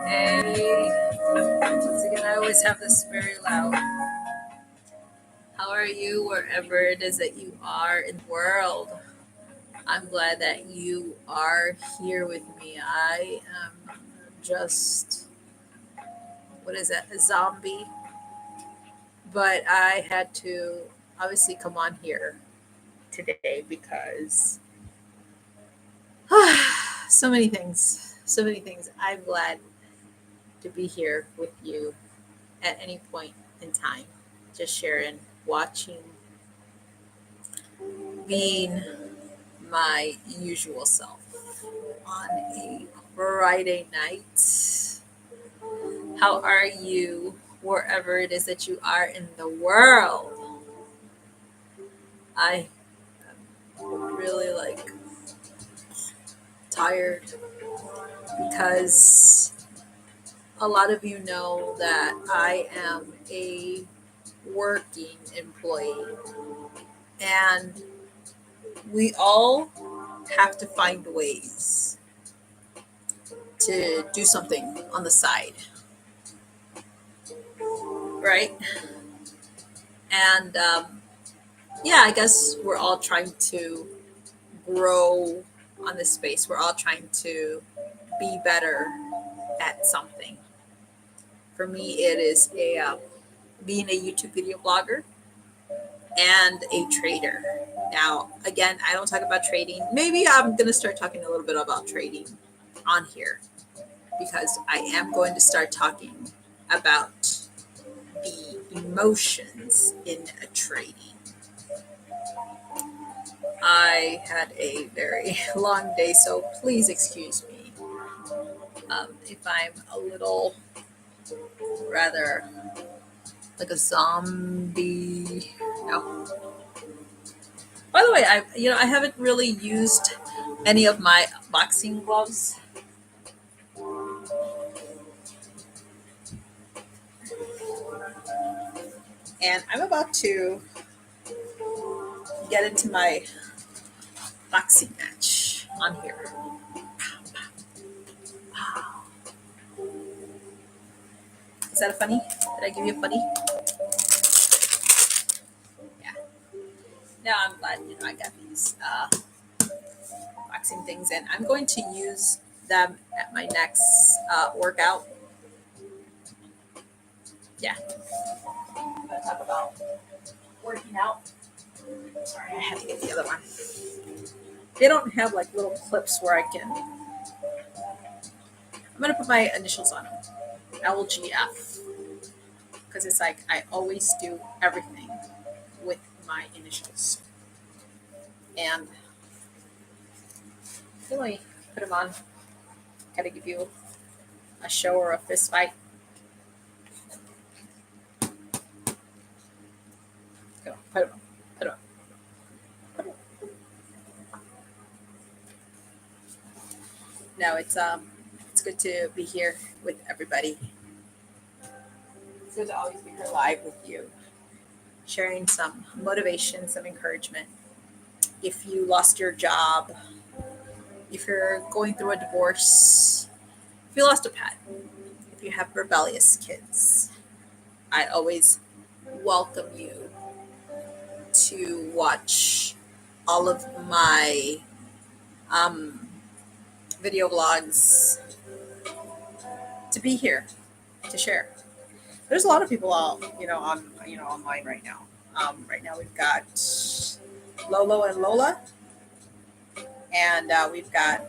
Hey, once again, I always have this very loud. How are you, wherever it is that you are in the world? I'm glad that you are here with me. I am just, what is that, a zombie? But I had to obviously come on here today because so many things, so many things. I'm glad to be here with you at any point in time, just sharing, watching, being my usual self on a Friday night. How are you, wherever it is that you are in the world? I am really tired because a lot of you know that I am a working employee and we all have to find ways to do something on the side, right? And yeah, I guess we're all trying to grow on this space. We're all trying to be better at something. For me, it is being a YouTube video blogger and a trader. Now, again, I don't talk about trading. Maybe I'm going to start talking a little bit about trading on here because I am going to start talking about the emotions in a trading. I had a very long day, so please excuse me if I'm a little rather like a zombie. No. By the way, I haven't really used any of my boxing gloves. And I'm about to get into my boxing match on here. Is that a funny? Did I give you a funny? Yeah. Now I'm glad I got these boxing things, and I'm going to use them at my next workout. Yeah. I'm going to talk about working out. Sorry, I had to get the other one. They don't have like little clips where I can. I'm going to put my initials on them. LGF. Because it's like I always do everything with my initials. And let me put them on. Got to give you a show or a fist fight. Go, put them on. Put them on. No, it's good to be here with everybody. It's good to always be here live with you, sharing some motivation, some encouragement. If you lost your job, if you're going through a divorce, if you lost a pet, if you have rebellious kids, I always welcome you to watch all of my um, video vlogs, to be here to share. There's a lot of people out, online right now. Right now we've got Lolo and Lola, and we've got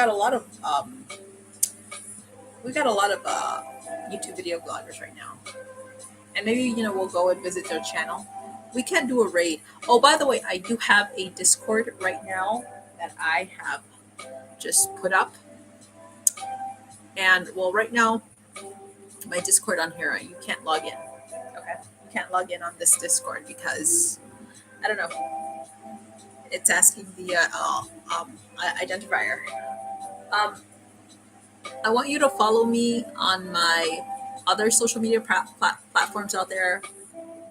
a lot of YouTube video bloggers right now, and maybe we'll go and visit their channel. We can do a raid. Oh, by the way, I do have a Discord right now that I have just put up, and well, right now my Discord on here, you can't log in. Okay, you can't log in on this Discord because I don't know. It's asking the identifier. Um, I want you to follow me on my other social media platforms out there.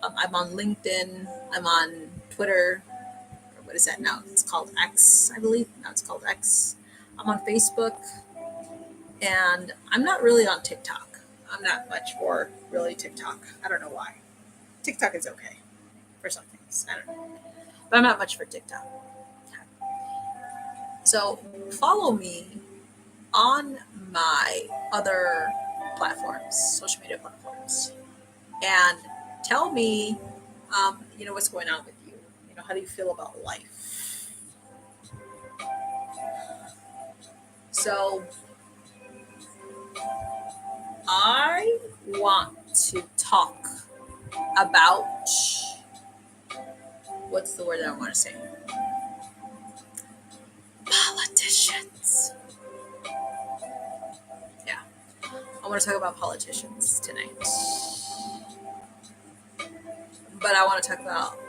I'm on LinkedIn. I'm on Twitter. what is that now? It's called X, I believe. Now it's called X. I'm on Facebook, and I'm not really on TikTok. I'm not much for really TikTok. I don't know why. TikTok is okay for some things. I don't know. But I'm not much for TikTok. So follow me on my other platforms, social media platforms, and tell me, what's going on with you. How do you feel about life? So I want to talk about, what's the word that I want to say? Politicians. Yeah, I want to talk about politicians tonight. But I want to talk about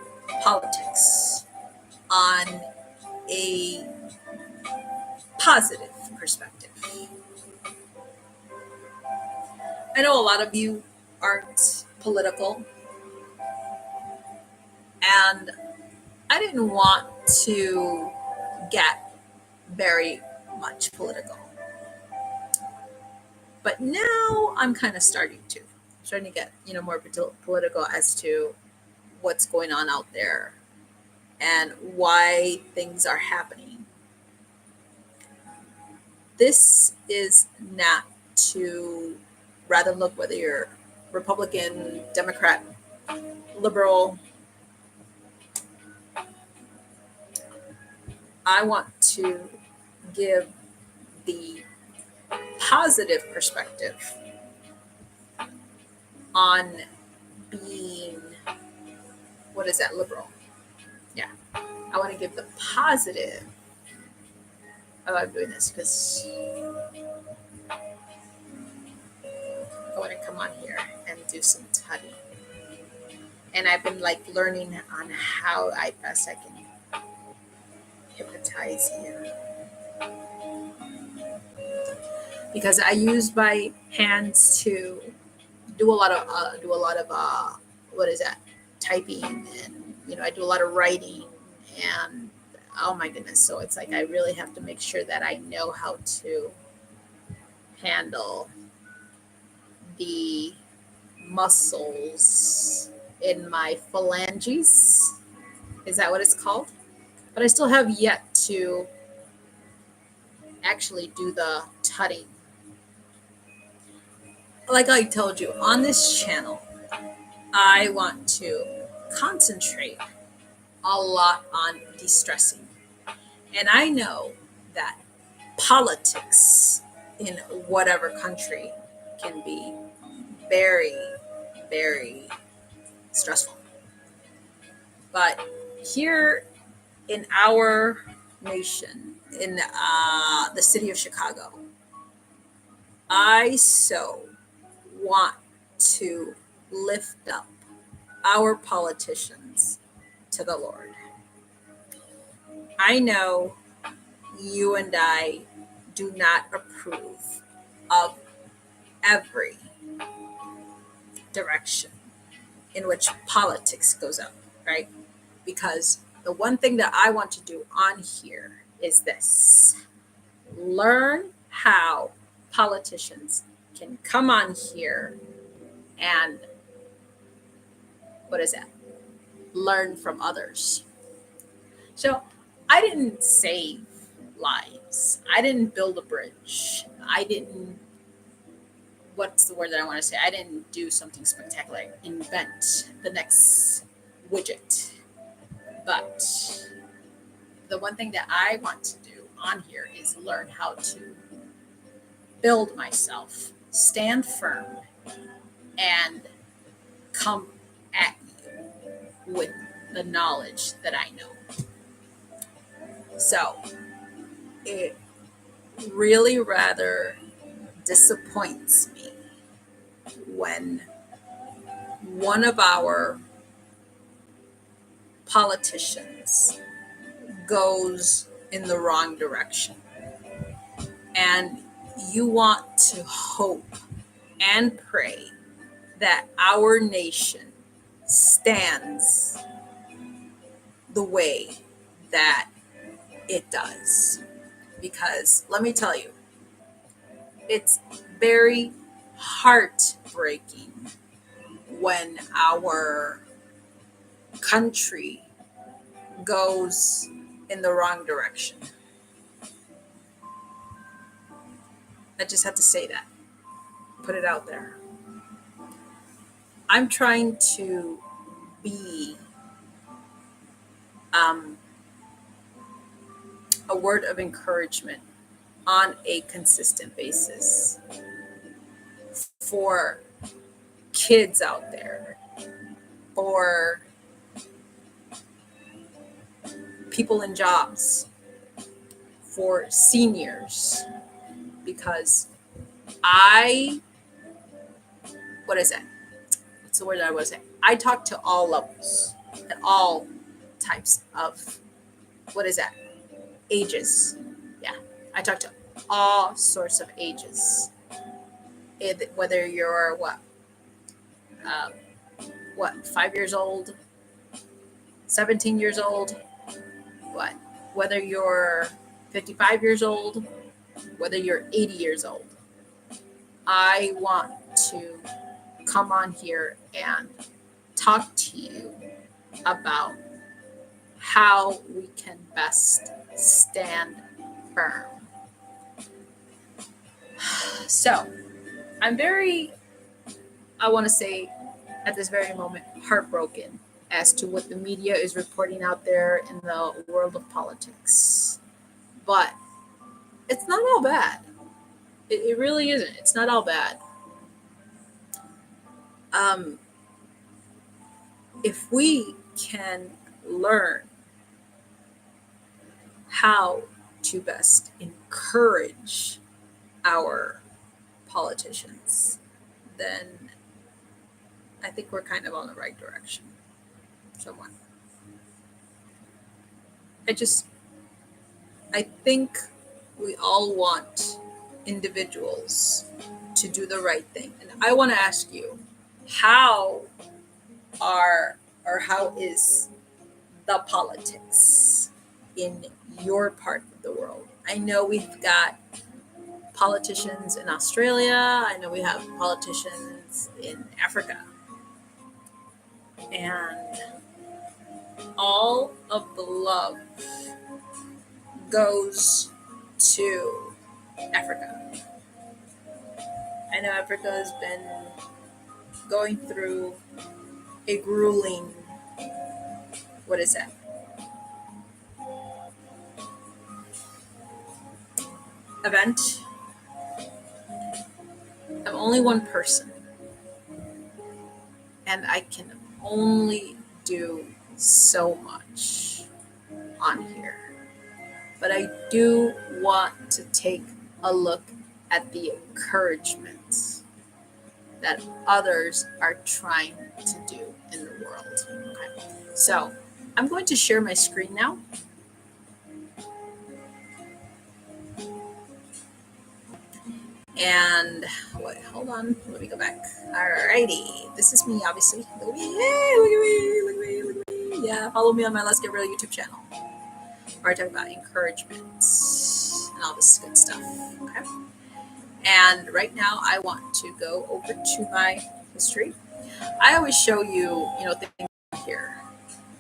politics on a positive perspective. I know a lot of you aren't political, and I didn't want to get very much political. But now I'm kind of starting to get, more political as to what's going on out there and why things are happening. This is not to rather look whether you're Republican, Democrat, liberal. I want to give the positive perspective on being, what is that, liberal? Yeah. I want to give the positive. Oh, I'm doing this because I want to come on here and do some study. And I've been learning on how I best I can hypnotize you. Because I use my hands to do a lot of what is that, typing, and I do a lot of writing, and oh my goodness, so it's I really have to make sure that I know how to handle the muscles in my phalanges. Is that what it's called? But I still have yet to actually do the tutting. Like I told you, on this channel, I want to concentrate a lot on de-stressing. And I know that politics in whatever country can be very, very stressful. But here in our nation, in the city of Chicago, I so want to lift up our politicians to the Lord. I know you and I do not approve of every direction in which politics goes up, right? Because the one thing that I want to do on here is this: learn how politicians can come on here and, what is that? Learn from others. So I didn't save lives. I didn't build a bridge. I didn't, what's the word that I want to say? I didn't do something spectacular, invent the next widget. But the one thing that I want to do on here is learn how to build myself, stand firm, and come at you with the knowledge that I know. So it really rather disappoints me when one of our politicians goes in the wrong direction. And you want to hope and pray that our nation stands the way that it does. Because let me tell you, it's very heartbreaking when our country goes in the wrong direction. I just had to say that, put it out there. I'm trying to be um, a word of encouragement on a consistent basis for kids out there, for people in jobs, for seniors, because what is it? What's the word that I was saying? I talk to all levels and all types of, what is that? Ages. Yeah. I talk to all sorts of ages. Whether you're um, 5 years old, 17 years old, whether you're 55 years old, whether you're 80 years old. I want to come on here and talk to you about how we can best stand firm. So, I want to say at this very moment, heartbroken as to what the media is reporting out there in the world of politics. But it's not all bad. It really isn't. It's not all bad. Um, if we can learn how to best encourage our politicians, then I think we're kind of on the right direction. Somewhat. I think we all want individuals to do the right thing. And I want to ask you, how how is the politics in your part of the world? I know we've got politicians in Australia. I know we have politicians in Africa. And all of the love goes to Africa. I know Africa has been going through a grueling, what is that? Event. I'm only one person, and I can only do so much on here. But I do want to take a look at the encouragement that others are trying to do in the world. Okay. So I'm going to share my screen now. And wait, hold on, let me go back. Alrighty, this is me, obviously. Look at me, hey, look at me, look at me, look at me. Yeah, follow me on my Let's Get Real YouTube channel, where I talk about encouragement and all this good stuff. Okay. And right now, I want to go over to my history. I always show you, things here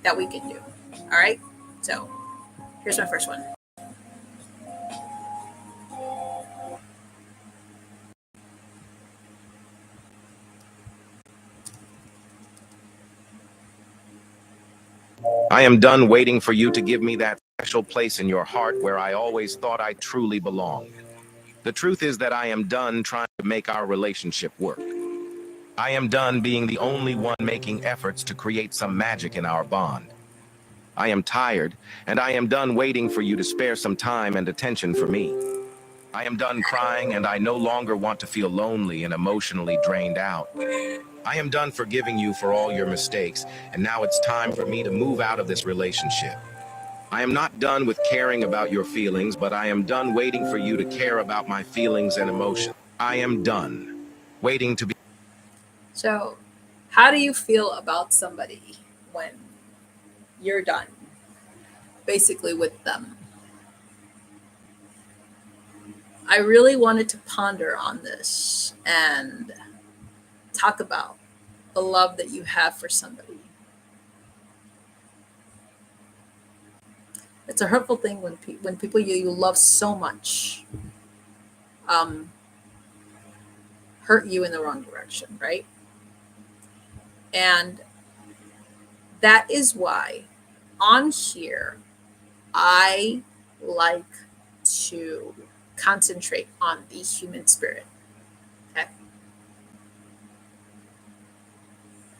that we can do. All right. So here's my first one. I am done waiting for you to give me that special place in your heart where I always thought I truly belonged. The truth is that I am done trying to make our relationship work. I am done being the only one making efforts to create some magic in our bond. I am tired, and I am done waiting for you to spare some time and attention for me. I am done crying, and I no longer want to feel lonely and emotionally drained out. I am done forgiving you for all your mistakes, and now it's time for me to move out of this relationship. I am not done with caring about your feelings, but I am done waiting for you to care about my feelings and emotions. I am done waiting to be. So, how do you feel about somebody when you're done? basically with them. I really wanted to ponder on this and talk about the love that you have for somebody. It's a hurtful thing when people you love so much hurt you in the wrong direction, right? And that is why on here I like to concentrate on the human spirit. Okay.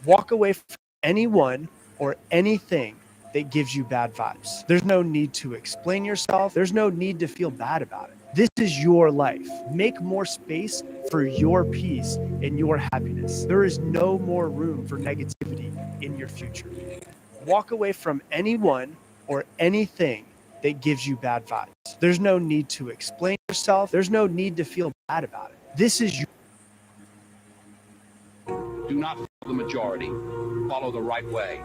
Walk away from anyone or anything that gives you bad vibes. There's no need to explain yourself. There's no need to feel bad about it. This is your life. Make more space for your peace and your happiness. There is no more room for negativity in your future. Walk away from anyone or anything that gives you bad vibes. There's no need to explain yourself. There's no need to feel bad about it. This is your Do not follow the majority. Follow the right way.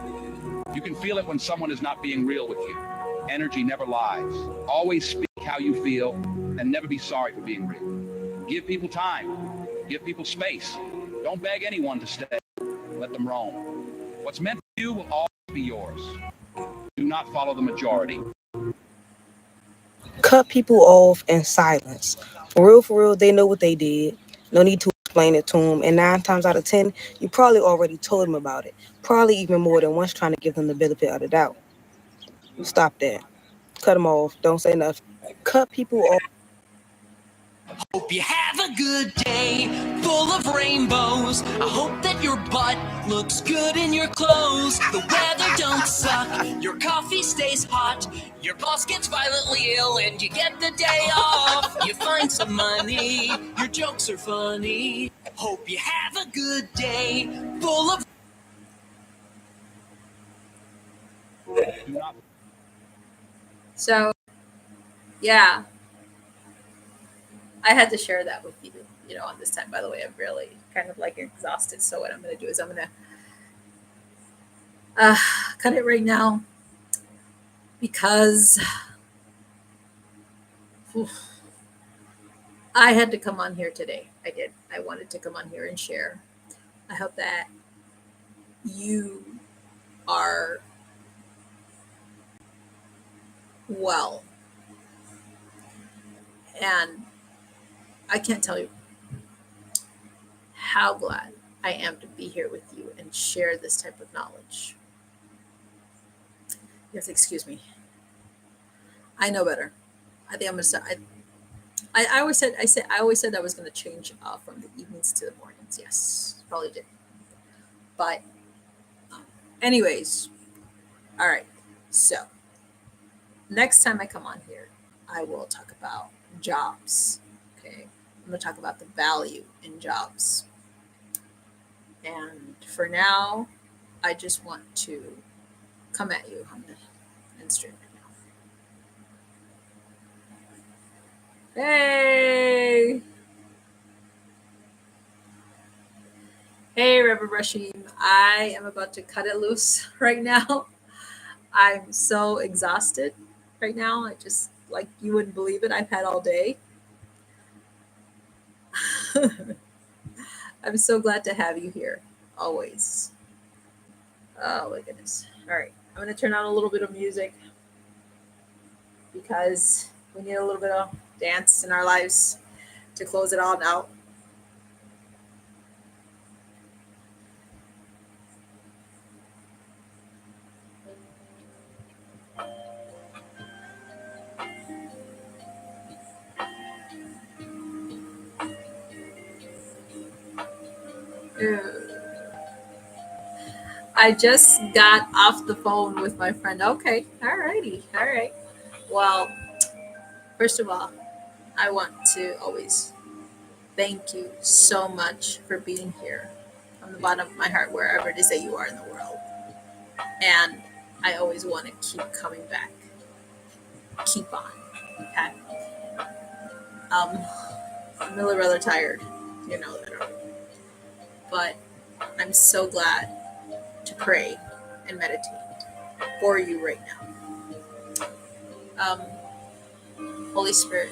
You can feel it when someone is not being real with you. Energy never lies. Always speak how you feel and never be sorry for being real. Give people time. Give people space. Don't beg anyone to stay. Let them roam. What's meant for you will always be yours. Do not follow the majority. Cut people off in silence. For real, they know what they did. No need to explain it to them. And 9 times out of 10, you probably already told them about it. Probably even more than once, trying to give them the benefit of the doubt. Stop that. Cut them off. Don't say nothing. Cut people off. Hope you have a good day, full of rainbows. I hope that your butt looks good in your clothes. The weather don't suck, your coffee stays hot. Your boss gets violently ill and you get the day off. You find some money, your jokes are funny. Hope you have a good day, full of... So, yeah, I had to share that with you, on this time. By the way, I'm really kind of like exhausted. So what I'm going to do is I'm going to cut it right now because I had to come on here today. I did. I wanted to come on here and share. I hope that you are well. And I can't tell you how glad I am to be here with you and share this type of knowledge. You have to excuse me. I know better. I think I'm gonna start. I always said I was gonna change from the evenings to the mornings. Yes, probably did. But, anyways, all right. So next time I come on here, I will talk about jobs. Okay, I'm gonna talk about the value in jobs. And for now, I just want to come at you on the end stream right now. Hey! Hey, Reverend Rashim. I am about to cut it loose right now. I'm so exhausted right now. I just, like, you wouldn't believe it, I've had all day. I'm so glad to have you here, always. Oh my goodness. All right, I'm going to turn on a little bit of music because we need a little bit of dance in our lives to close it all out. I just got off the phone with my friend. Okay, all righty, all right. Well, first of all, I want to always thank you so much for being here from the bottom of my heart, wherever it is that you are in the world. And I always want to keep coming back. Keep on, okay? I'm really rather tired, you know that already. But I'm so glad to pray and meditate for you right now. Um, Holy Spirit,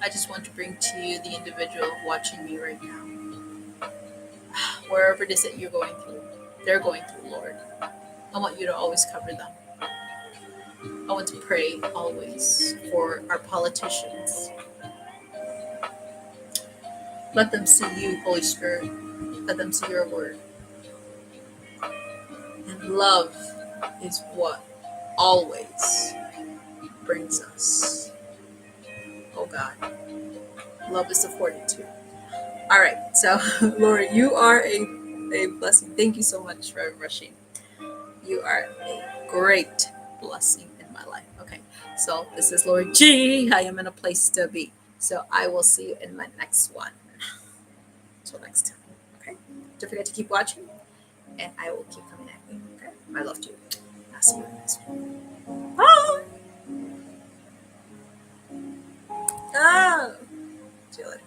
I just want to bring to you the individual watching me right now. Wherever it is that you're going through, they're going through, Lord. I want you to always cover them. I want to pray always for our politicians. Let them see you, Holy Spirit. Let them see your word. And love is what always brings us. Oh God. Love is the fortitude. All right. So, Lord, you are a blessing. Thank you so much for rushing. You are a great blessing in my life. Okay. So, this is Lord G. I am in a place to be. So, I will see you in my next one. Until next time. Okay. Don't forget to keep watching, and I will keep coming at you. Okay. I love you. I'll see you in the next one. Bye. Ah. See you later.